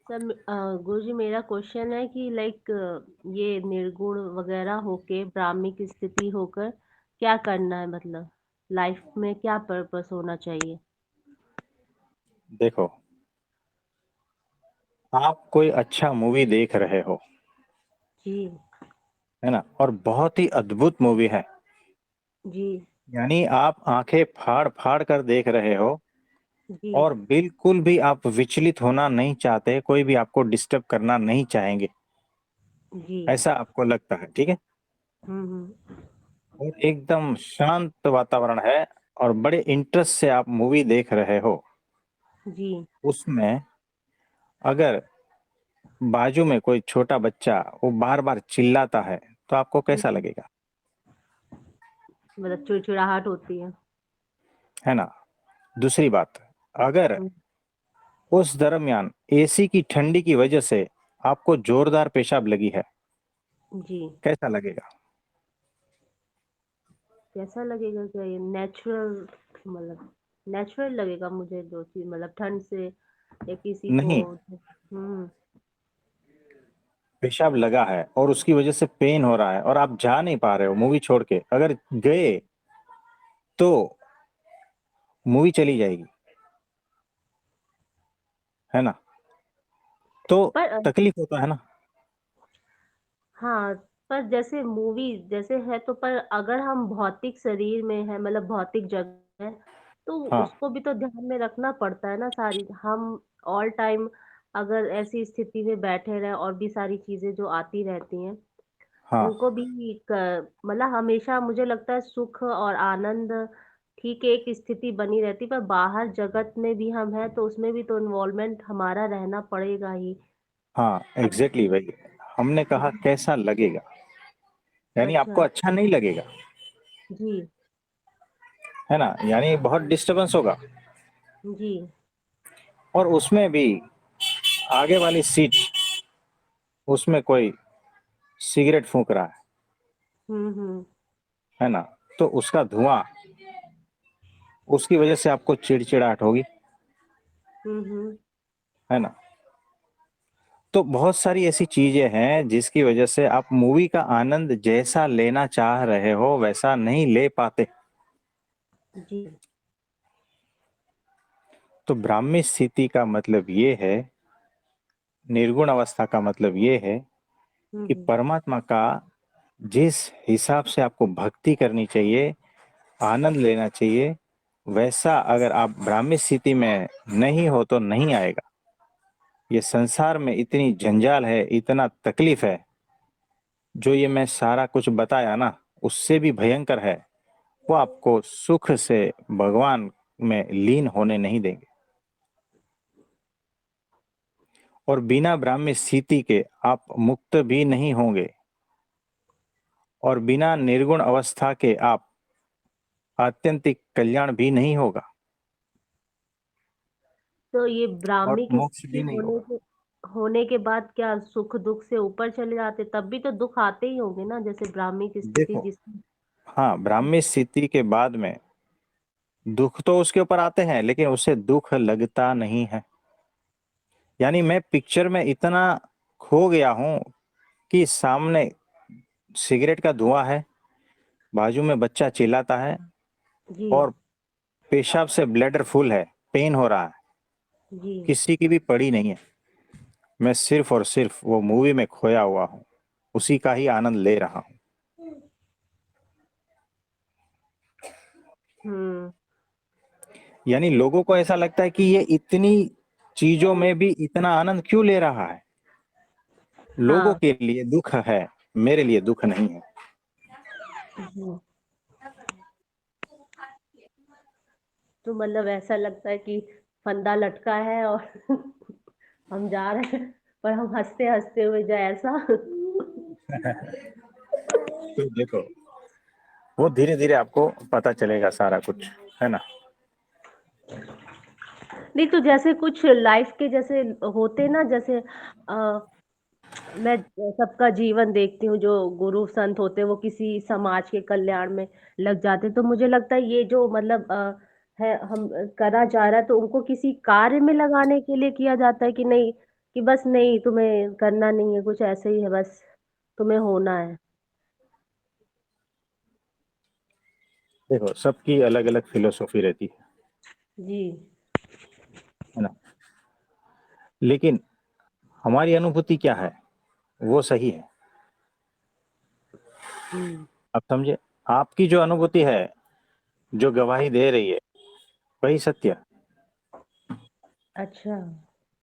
Sir गुरुजी मेरा question है कि लाइक ये निर्गुण वगैरह होके ब्राह्मिक स्थिति होकर क्या करना है, मतलब लाइफ में क्या पर्पस होना चाहिए। देखो, आप कोई अच्छा मूवी देख रहे हो, जी। है ना? और बहुत ही अद्भुत मूवी है। जी। यानी आप आंखें फाड़ फाड़ कर देख रहे हो जी। और बिल्कुल भी आप विचलित होना नहीं चाहते, कोई भी आपको डिस्टर्ब करना नहीं चाहेंगे, जी। ऐसा आपको लगता है, ठीक है? हम्म। और एकदम शांत वातावरण है और बड़े इंटरेस्ट से आप मूवी देख रहे हो। जी। उसमें अगर बाजू में कोई छोटा बच्चा वो बार बार चिल्लाता है तो आपको कैसा हम्म, लगेगा? मतलब चिड़चिड़ाहट होती है। है ना? दूसरी बात, अगर हम्म, उस दरमियान एसी की ठंडी की वजह से आपको जोरदार पेशाब लगी है, जी। कैसा लगेगा? कैसा लगेगा, क्या ये नेचुरल, मतलब नेचुरल लगेगा मुझे जो चीज, मतलब ठंड से या किसी को। नहीं, हम्म। पेशाब लगा है और उसकी वजह से पेन हो रहा है और आप जा नहीं पा रहे हो मूवी छोड़ के, अगर गए तो मूवी चली जाएगी, है ना? तो पर तकलीफ होता है ना। हाँ, पर जैसे मूवी जैसे है तो, पर अगर हम भौतिक शरीर में है, मतलब भौतिक जगह है, तो हाँ, उसको भी तो ध्यान में रखना पड़ता है ना। सारी हम ऑल टाइम अगर ऐसी स्थिति में बैठे रहे, और भी सारी चीजें जो आती रहती हैं हाँ, उनको भी मतलब हमेशा मुझे लगता है सुख और आनंद ठीक है, एक स्थिति बनी रहती, पर बाहर जगत में भी हम हैं तो उसमें भी तो इन्वॉल्वमेंट हमारा रहना पड़ेगा ही। हाँ, अब एग्जैक्टली वही हमने कहा, कैसा लगेगा, यानी आपको अच्छा। अच्छा नहीं लगेगा, जी। है ना? यानी बहुत डिस्टरबेंस होगा। जी। और उसमें भी आगे वाली सीट, उसमें कोई सिगरेट फूंक रहा हम्म। है ना? तो उसका धुआं, उसकी वजह से आपको चिड़चिड़ाहट होगी, हम्म। है ना? तो बहुत सारी ऐसी चीजें हैं जिसकी वजह से आप मूवी का आनंद जैसा लेना चाह रहे हो वैसा नहीं ले पाते। जी। तो ब्राह्मी स्थिति का मतलब ये है, निर्गुण अवस्था का मतलब ये है कि हम्म। परमात्मा का जिस हिसाब से आपको भक्ति करनी चाहिए, आनंद लेना चाहिए, वैसा अगर आप ब्राह्मी स्थिति में नहीं हो तो नहीं आएगा। ये संसार में इतनी जंजाल है, इतना तकलीफ है, जो ये मैं सारा कुछ बताया ना, उससे भी भयंकर है। वो आपको सुख से भगवान में लीन होने नहीं देंगे। और बिना ब्राह्मी स्थिति के आप मुक्त भी नहीं होंगे, और बिना निर्गुण अवस्था के आप आत्यंतिक कल्याण भी नहीं होगा, तो ये और ब्राह्मी की मोक्ष स्थिति भी नहीं होगा। होने के बाद क्या सुख दुख से ऊपर चले जाते, तब भी तो दुख आते ही होंगे ना, जैसे ब्राह्मी की स्थिति देखो, जिस। हाँ, ब्राह्मी स्थिति के बाद में दुख तो उसके ऊपर आते हैं, लेकिन उसे दुख लगता नहीं है। यानी मैं पिक्चर में इतना खो गया हूं कि सामने सिगरेट का धुआं है, बाजू में बच्चा चिल्लाता है, जी। और पेशाब से ब्लैडर फुल है, पेन हो रहा है, जी। किसी की भी पड़ी नहीं है। मैं सिर्फ और सिर्फ वो मूवी में खोया हुआ हूँ, उसी का ही आनंद ले रहा हूँ। हम्म। यानी लोगों को ऐसा लगता है कि ये इतनी चीजों में भी इतना आनंद क्यों ले रहा है। लोगों हाँ। के लिए दुख है, मेरे लिए दुख नहीं है। जी। तो मतलब ऐसा लगता है कि फंदा लटका है और हम जा रहे हैं, पर हम हंसते हंसते हुए जाए, ऐसा। तो देखो, वो धीरे धीरे आपको पता चलेगा सारा कुछ, है ना? नहीं तो जैसे कुछ लाइफ के जैसे होते ना, जैसे आ, मैं सबका जीवन देखती हूँ, जो गुरु संत होते हैं वो किसी समाज के कल्याण में लग जाते हैं, तो मुझे लगता है ये जो मतलब है हम करा जा रहा है, तो उनको किसी कार्य में लगाने के लिए किया जाता है कि नहीं, कि बस नहीं, तुम्हें करना नहीं है, कुछ ऐसे ही है, बस तुम्हें होना है। देखो, सबकी अलग अलग फिलोसॉफी रहती जी। है ना, लेकिन हमारी अनुभूति क्या है वो सही है। हम्म। अब समझे, आपकी जो अनुभूति है, जो गवाही दे रही है, वही सत्य। अच्छा।